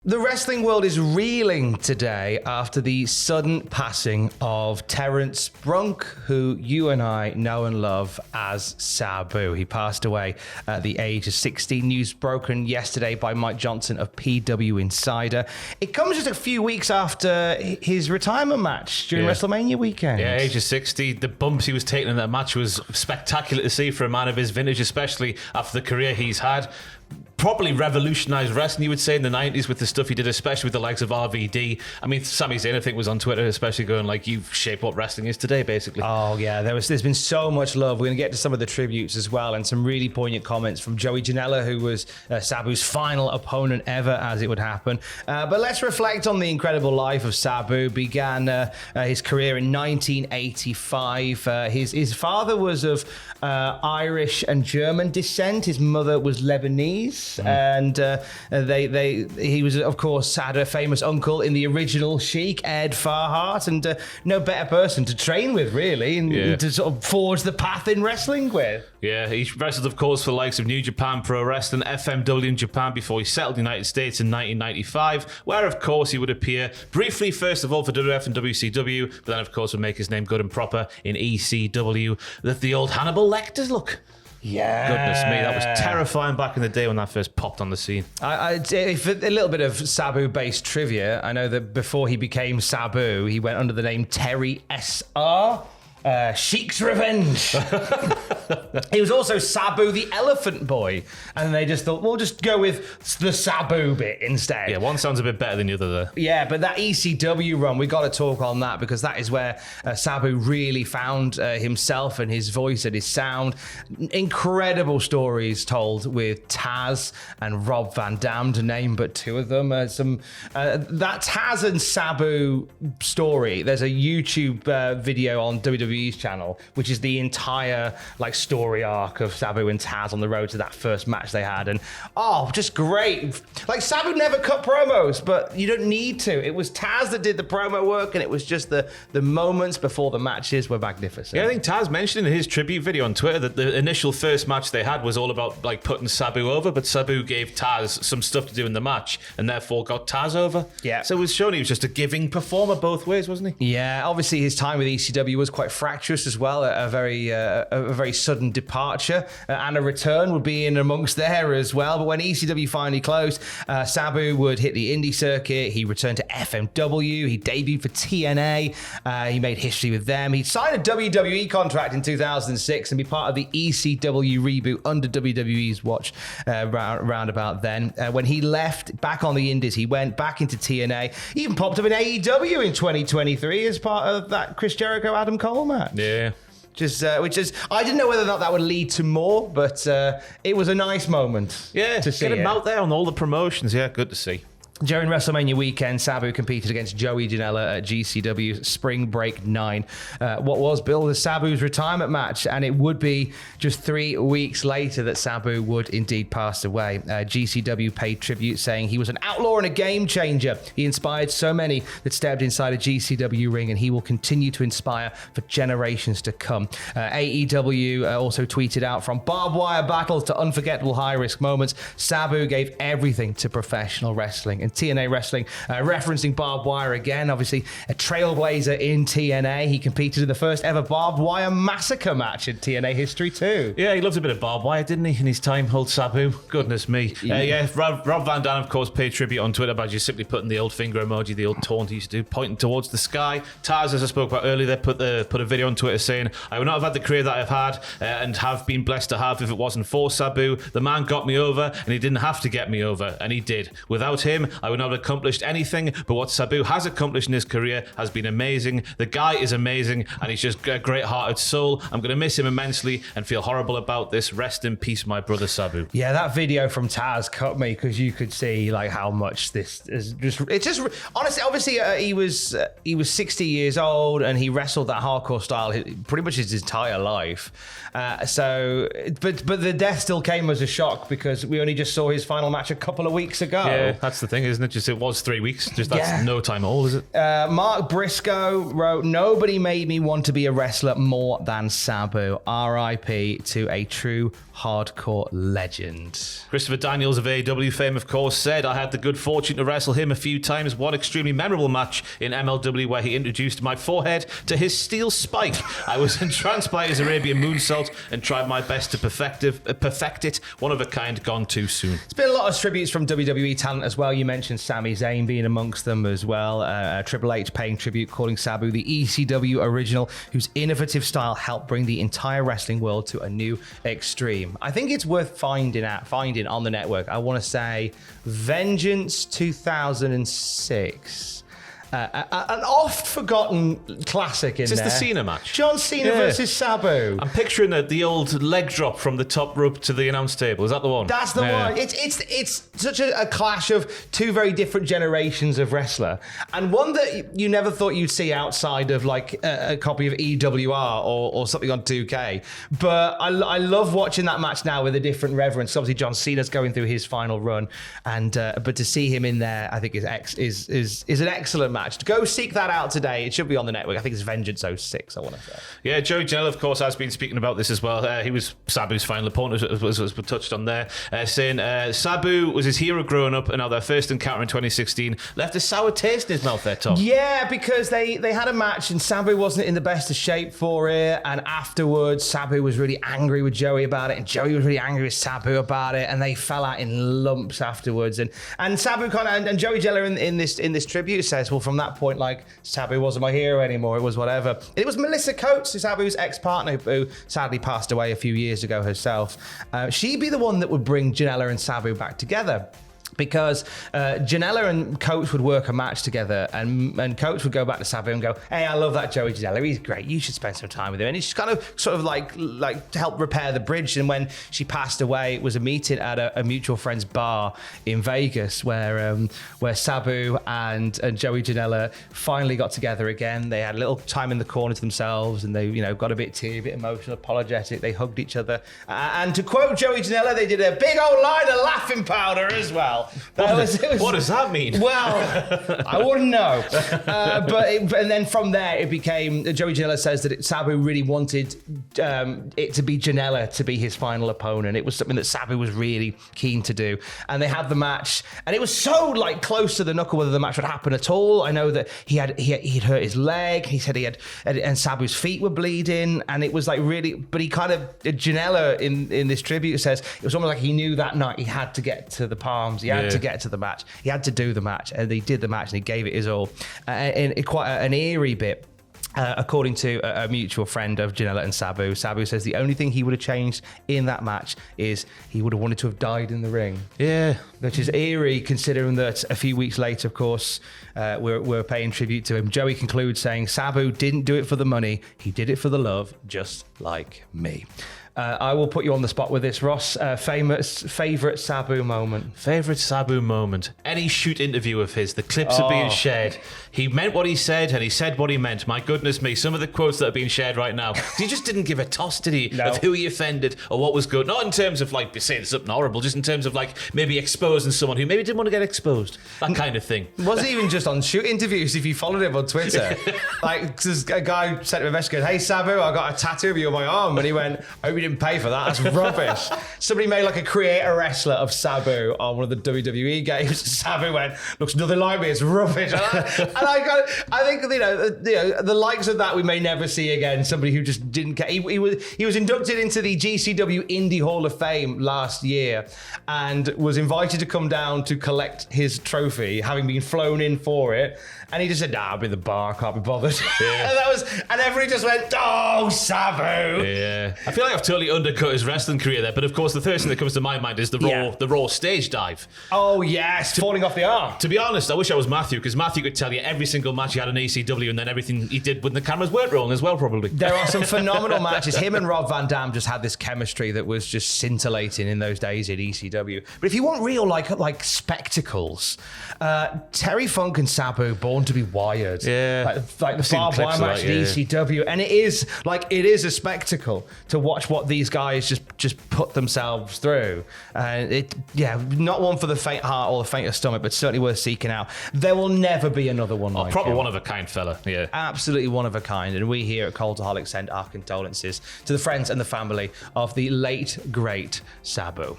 The wrestling world is reeling today after the sudden passing of Terrance Brunk, who you and I know and love as Sabu. He passed away at the age of 60. News broken yesterday by Mike Johnson of PW Insider. It comes just a few weeks after his retirement match during WrestleMania weekend. Yeah, age of 60. The bumps he was taking in that match was spectacular to see for a man of his vintage, especially after the career he's had. Probably revolutionised wrestling, you would say, in the 90s with the stuff he did, especially with the likes of RVD. I mean, Sami Zayn, I think, was on Twitter especially going like, you've shaped what wrestling is today, basically. Oh, yeah. There's been so much love. We're going to get to some of the tributes as well, and some really poignant comments from Joey Janella, who was Sabu's final opponent ever, as it would happen. But let's reflect on the incredible life of Sabu. Began his career in 1985. His father was of Irish and German descent. His mother was Lebanese. And he was, of course, had a famous uncle in the original Sheik, Ed Farhart, and no better person to train with, really, and to sort of forge the path in wrestling with. Yeah, he wrestled, of course, for the likes of New Japan Pro Wrestling, FMW in Japan, before he settled in the United States in 1995, where, of course, he would appear briefly, first of all, for WWF and WCW, but then, of course, would make his name good and proper in ECW. The old Hannibal Lecter's look. Yeah. Goodness me, that was terrifying back in the day when that first popped on the scene. If a little bit of Sabu-based trivia, I know that before he became Sabu, he went under the name Terry S.R., Sheik's Revenge. He was also Sabu the Elephant Boy, and they just thought, we'll just go with the Sabu bit instead. Yeah, one sounds a bit better than the other there. Yeah, but that ECW run, we got to talk on that, because that is where Sabu really found himself and his voice and his sound. Incredible stories told with Taz and Rob Van Dam, to name but two of them. That Taz and Sabu story, there's a YouTube video on WWE's channel, which is the entire story arc of Sabu and Taz on the road to that first match they had, and just great. Sabu never cut promos, but you don't need to. It was Taz that did the promo work, and it was just the moments before the matches were magnificent. Yeah, I think Taz mentioned in his tribute video on Twitter that the initial first match they had was all about putting Sabu over, but Sabu gave Taz some stuff to do in the match, and therefore got Taz over. Yeah. So it was showing he was just a giving performer both ways, wasn't he? Yeah, obviously his time with ECW was quite fractious as well. A very sudden departure, and a return would be in amongst there as well. But when ECW finally closed, Sabu would hit the indie circuit. He returned to FMW. He debuted for TNA. He made history with them. He signed a WWE contract in 2006 and be part of the ECW reboot under WWE's watch round about then. When he left back on the indies, he went back into TNA. He even popped up in AEW in 2023 as part of that Chris Jericho Adam Cole match. Yeah. Which is, I didn't know whether or not that would lead to more, but it was a nice moment. Yeah, to see get him out there on all the promotions. Yeah, good to see. During WrestleMania weekend, Sabu competed against Joey Janella at GCW Spring Break 9. What was billed as Sabu's retirement match, and it would be just 3 weeks later that Sabu would indeed pass away. GCW paid tribute, saying he was an outlaw and a game changer. He inspired so many that stepped inside a GCW ring, and he will continue to inspire for generations to come. AEW also tweeted out, from barbed wire battles to unforgettable high-risk moments, Sabu gave everything to professional wrestling. And TNA Wrestling, referencing barbed wire again, obviously a trailblazer in TNA. He competed in the first ever barbed wire massacre match in TNA history too. Yeah, he loves a bit of barbed wire, didn't he, in his time, old Sabu? Goodness me. Rob Van Dam, of course, paid tribute on Twitter by just simply putting the old finger emoji, the old taunt he used to do, pointing towards the sky. Taz, as I spoke about earlier, put a video on Twitter saying, I would not have had the career that I've had and have been blessed to have if it wasn't for Sabu. The man got me over, and he didn't have to get me over, and he did. Without him, I would not have accomplished anything, but what Sabu has accomplished in his career has been amazing. The guy is amazing, and he's just a great-hearted soul. I'm going to miss him immensely and feel horrible about this. Rest in peace, my brother Sabu. Yeah, that video from Taz cut me, because you could see how much this is honestly, obviously he was 60 years old, and he wrestled that hardcore style pretty much his entire life. But the death still came as a shock, because we only just saw his final match a couple of weeks ago. Yeah, that's the thing, isn't it? Just it was 3 weeks. Just that's no time at all, is it? Mark Briscoe wrote, "Nobody made me want to be a wrestler more than Sabu. R.I.P. to a true hardcore legend." Christopher Daniels of AEW fame, of course, said, "I had the good fortune to wrestle him a few times. One extremely memorable match in MLW where he introduced my forehead to his steel spike. I was entranced by his Arabian moonsault and tried my best to perfect it. One of a kind, gone too soon." It's been a lot of tributes from WWE talent as well. You mentioned Sami Zayn being amongst them as well. Triple H paying tribute, calling Sabu the ECW original, whose innovative style helped bring the entire wrestling world to a new extreme. I think it's worth finding on the network. I want to say Vengeance 2006. An oft-forgotten classic in there. Is this the Cena match? John Cena versus Sabu. I'm picturing the old leg drop from the top rope to the announce table. Is that the one? That's the one. It's such a clash of two very different generations of wrestler, and one that you never thought you'd see outside of like a copy of EWR or something on 2K. But I love watching that match now with a different reverence. Obviously, John Cena's going through his final run, and but to see him in there, I think is an excellent match. To go seek that out today. It should be on the network. I think it's Vengeance 06, I want to say. Yeah, Joey Janella, of course, has been speaking about this as well. He was Sabu's final opponent, as was touched on there, saying Sabu was his hero growing up, and now their first encounter in 2016 left a sour taste in his mouth there, Tom. Yeah, because they had a match and Sabu wasn't in the best of shape for it, and afterwards Sabu was really angry with Joey about it, and Joey was really angry with Sabu about it, and they fell out in lumps afterwards. And Sabu and Joey Janella in this tribute says, well, from that point, like, Sabu wasn't my hero anymore. It was whatever. It was Melissa Coates, Sabu's ex-partner, who sadly passed away a few years ago herself. She'd be the one that would bring Janella and Sabu back together. Because Janella and Coates would work a match together, and Coates would go back to Sabu and go, "Hey, I love that Joey Janella. He's great. You should spend some time with him." And it's kind of sort of like to help repair the bridge. And when she passed away, it was a meeting at a mutual friend's bar in Vegas where Sabu and Joey Janella finally got together again. They had a little time in the corner to themselves, and they got a bit teary, a bit emotional, apologetic. They hugged each other, and to quote Joey Janella, they did a big old line of laughing powder as well. What does that mean? Well, I wouldn't know. And then from there, it became, Joey Janella says that Sabu really wanted it to be Janella to be his final opponent. It was something that Sabu was really keen to do. And they had the match, and it was so like close to the knuckle whether the match would happen at all. I know that he'd hurt his leg. He said and Sabu's feet were bleeding, and it was like really, but he kind of, Janella in this tribute says, it was almost like he knew that night he had to get to the Palms. He had to get to the match. He had to do the match, and he did the match, and he gave it his all. In quite an eerie bit, according to a mutual friend of Janella and Sabu, Sabu says the only thing he would have changed in that match is he would have wanted to have died in the ring. Yeah. Which is eerie, considering that a few weeks later, of course, we're paying tribute to him. Joey concludes saying, "Sabu didn't do it for the money. He did it for the love, just like me." I will put you on the spot with this, Ross. Favourite Sabu moment? Favourite Sabu moment? Any shoot interview of his. The clips are being shared. He meant what he said, and he said what he meant. My goodness me, some of the quotes that are being shared right now. He just didn't give a toss, did he? No. Of who he offended or what was good. Not in terms of like saying something horrible, just in terms of like maybe exposing someone who maybe didn't want to get exposed. That kind of thing. It wasn't even just on shoot interviews. If you followed him on Twitter, like, cause a guy sent him a message going, "Hey Sabu, I got a tattoo of you on my arm," and he went, "I hope you didn't pay for that. That's rubbish." Somebody made like a creator wrestler of Sabu on one of the WWE games. Sabu went, "Looks nothing like me. It's rubbish." I think the likes of that we may never see again. Somebody who just didn't care. He was inducted into the GCW Indie Hall of Fame last year, and was invited to come down to collect his trophy, having been flown in for it. And he just said, "Nah, I'll be in the bar. I can't be bothered." Yeah. and everybody just went, "Oh, Sabu." Yeah, I feel like I've totally undercut his wrestling career there. But of course, the first thing that comes to my mind is the Raw stage dive. Oh yes, falling off the arm. To be honest, I wish I was Matthew, because Matthew could tell you every single match he had in ECW, and then everything he did when the cameras weren't rolling as well, probably. There are some phenomenal matches. Him and Rob Van Dam just had this chemistry that was just scintillating in those days at ECW. But if you want real like spectacles, Terry Funk and Sabu, Born to be Wired. Yeah. Like the barbed wire match at ECW. And it is a spectacle to watch what what these guys just put themselves through. And not one for the faint heart or the faint of stomach, but certainly worth seeking out. There will never be another one like proper him. one of a kind fella. Yeah, Absolutely one of a kind. And we here at Cultaholic send our condolences to the friends and the family of the late, great Sabu.